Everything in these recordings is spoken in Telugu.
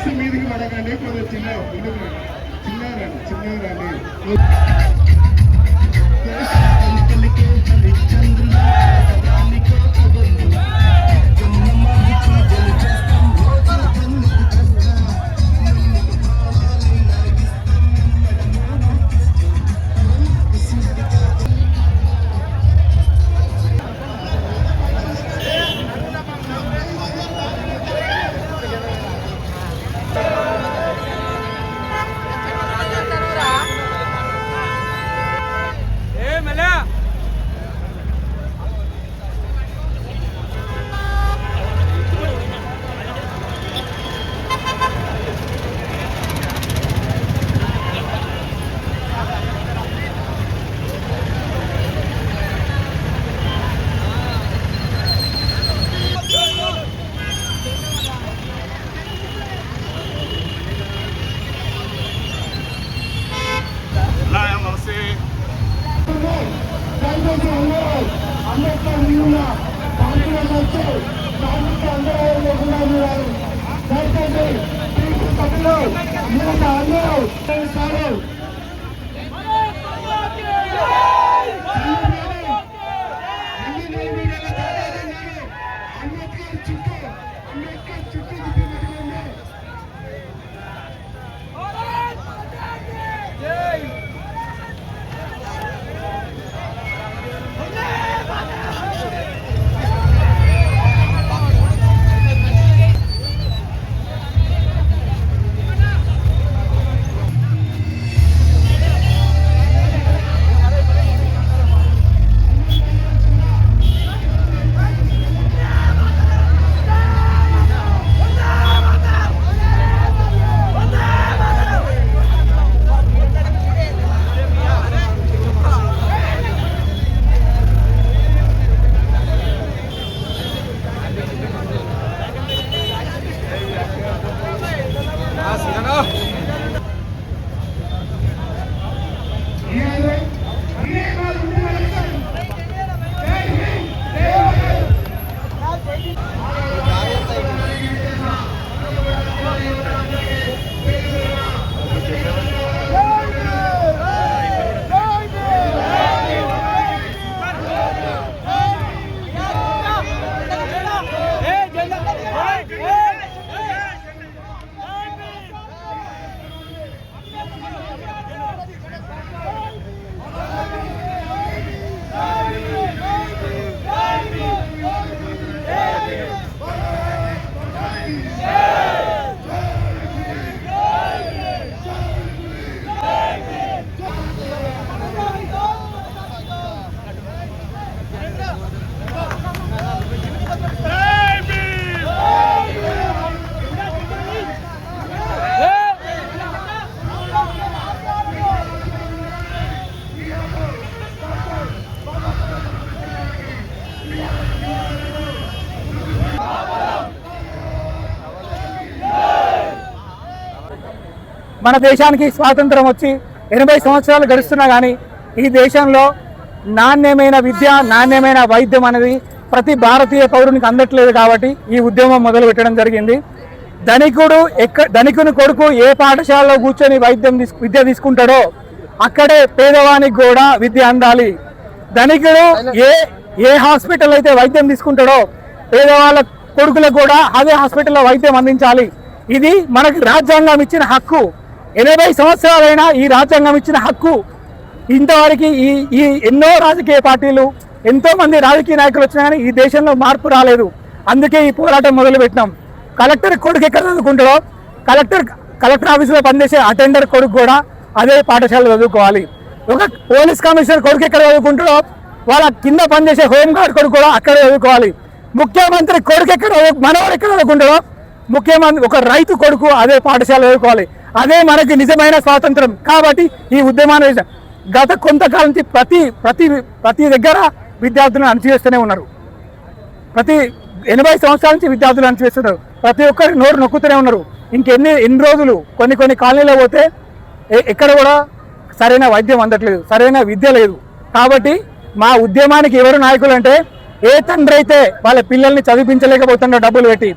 ఫ్లెక్స్ మీదకి పడకండి, కొంచెం చిన్నగా మన దేశానికి స్వాతంత్రం వచ్చి 80 సంవత్సరాలు గడుస్తున్నా కానీ ఈ దేశంలో నాణ్యమైన విద్య, నాణ్యమైన వైద్యం అనేది ప్రతి భారతీయ పౌరునికి అందట్లేదు. కాబట్టి ఈ ఉద్యమం మొదలు పెట్టడం జరిగింది. ధనికుని కొడుకు ఏ పాఠశాలలో కూర్చొని విద్య తీసుకుంటాడో అక్కడే పేదవానికి కూడా విద్య అందాలి. ధనికుడు ఏ హాస్పిటల్ అయితే వైద్యం తీసుకుంటాడో పేదవాళ్ళ కొడుకులకు కూడా అదే హాస్పిటల్లో వైద్యం అందించాలి. ఇది మనకి రాజ్యాంగం ఇచ్చిన హక్కు. 80 సంవత్సరాలైనా ఈ రాజ్యాంగం ఇచ్చిన హక్కు ఇంతవరకు ఈ ఎన్నో రాజకీయ పార్టీలు, ఎంతో మంది రాజకీయ నాయకులు వచ్చినా కానీ ఈ దేశంలో మార్పు రాలేదు. అందుకే ఈ పోరాటం మొదలుపెట్టినాం. కలెక్టర్ కొడుకు ఎక్కడ చదువుకుంటాడో కలెక్టర్ ఆఫీసులో పనిచేసే అటెండర్ కొడుకు కూడా అదే పాఠశాలలో చదువుకోవాలి. ఒక పోలీస్ కమిషనర్ కొడుకు ఎక్కడ చదువుకుంటాడో వాళ్ళ కింద పనిచేసే హోంగార్డ్ కొడుకు కూడా అక్కడే చదువుకోవాలి. ముఖ్యమంత్రి కొడుకు మనవాడు ఎక్కడ చదువుకుంటాడో ముఖ్యమంత్రి ఒక రైతు కొడుకు అదే పాఠశాల చదువుకోవాలి. అదే మనకి నిజమైన స్వాతంత్రం. కాబట్టి ఈ ఉద్యమాన్ని గత కొంతకాలం నుంచి ప్రతి దగ్గర విద్యార్థులను అణచివేస్తూనే ఉన్నారు. 80 సంవత్సరాల నుంచి విద్యార్థులు అణచివేస్తున్నారు. ప్రతి ఒక్కరి నోరు నొక్కుతూనే ఉన్నారు. ఎన్ని రోజులు కొన్ని కాలనీలో పోతే ఎక్కడ కూడా సరైన వైద్యం అందట్లేదు, సరైన విద్య లేదు. కాబట్టి మా ఉద్యమానికి ఎవరు నాయకులు అంటే, ఏ తండ్రి అయితే వాళ్ళ పిల్లల్ని చదివించలేకపోతున్న డబ్బులు పెట్టి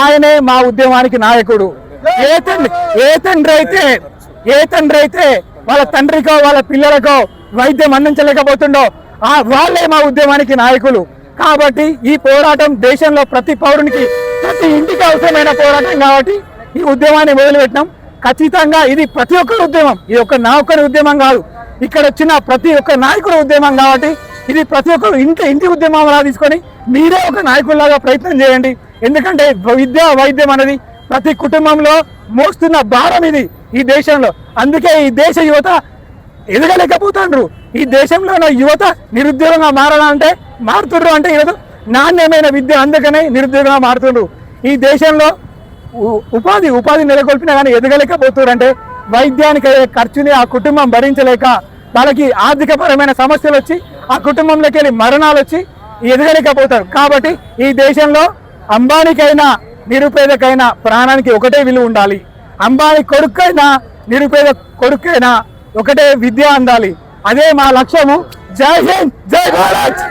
ఆయనే మా ఉద్యమానికి నాయకుడు. ఏ తండ్రి అయితే వాళ్ళ తండ్రికో వాళ్ళ పిల్లలకో వైద్యం అందించలేకపోతుండో వాళ్ళే మా ఉద్యమానికి నాయకులు. కాబట్టి ఈ పోరాటం దేశంలో ప్రతి పౌరునికి ప్రతి ఇంటికి అవసరమైన పోరాటం కాబట్టి ఈ ఉద్యమాన్ని మొదలుపెట్టినాం. ఖచ్చితంగా ఇది ప్రతి ఒక్కరి ఉద్యమం, ఇది నా ఒక్కరి ఉద్యమం కాదు, ఇక్కడ వచ్చిన ప్రతి ఒక్క నాయకుల ఉద్యమం. కాబట్టి ఇది ప్రతి ఒక్కరు ఇంటి ఉద్యమం లా తీసుకొని మీరే ఒక నాయకుల్లాగా ప్రయత్నం చేయండి. ఎందుకంటే విద్య వైద్యం అనేది ప్రతి కుటుంబంలో మోస్తున్న భారం ఇది ఈ దేశంలో. అందుకే ఈ దేశ యువత ఎదగలేకపోతుండ్రు. ఈ దేశంలో ఉన్న యువత నిరుద్యోగంగా మారాలంటే మారుతుండ్రు అంటే ఈరోజు నాణ్యమైన విద్య అందుకనే నిరుద్యోగంగా మారుతుండ్రు. ఈ దేశంలో ఉపాధి నెలకొల్పినా కానీ ఎదగలేకపోతున్నారు. అంటే వైద్యానికి అయ్యే ఖర్చుని ఆ కుటుంబం భరించలేక వాళ్ళకి ఆర్థికపరమైన సమస్యలు వచ్చి ఆ కుటుంబంలోకి వెళ్ళి మరణాలు వచ్చి ఎదగలేకపోతారు. కాబట్టి ఈ దేశంలో అంబానీకైనా నిరుపేదకైనా ప్రాణానికి ఒకటే విలువ ఉండాలి. అంబానీ కొడుకైనా నిరుపేద కొడుకైనా ఒకటే విద్య అందాలి. అదే మా లక్ష్యము. జై హింద్, జై భారత్.